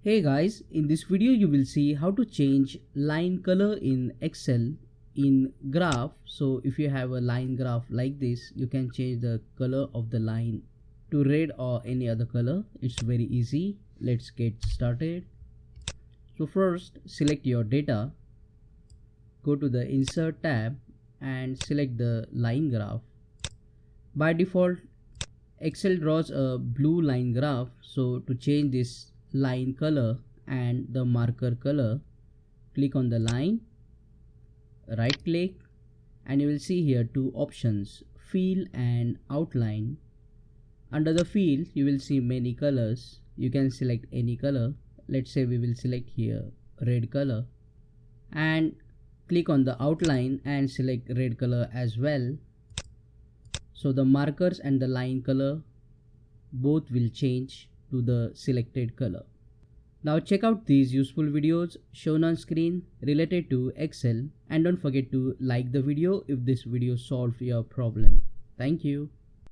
Hey guys, in this video you will see how to change line color in Excel in graph. So if you have a line graph like this, you can change the color of the line to red or any other color. It's very easy. Let's get started. So first select your data, go to the insert tab and select the line graph. By default Excel draws a blue line graph, so to change this line color and the marker color, click on the line, right click, and you will see here two options, fill and outline. Under the fill you will see many colors. You can select any color. Let's say we will select here red color, and click on the outline and select red color as well. So the markers and the line color both will change to the selected color. Now check out these useful videos shown on screen related to Excel, and don't forget to like the video if this video solved your problem. Thank you.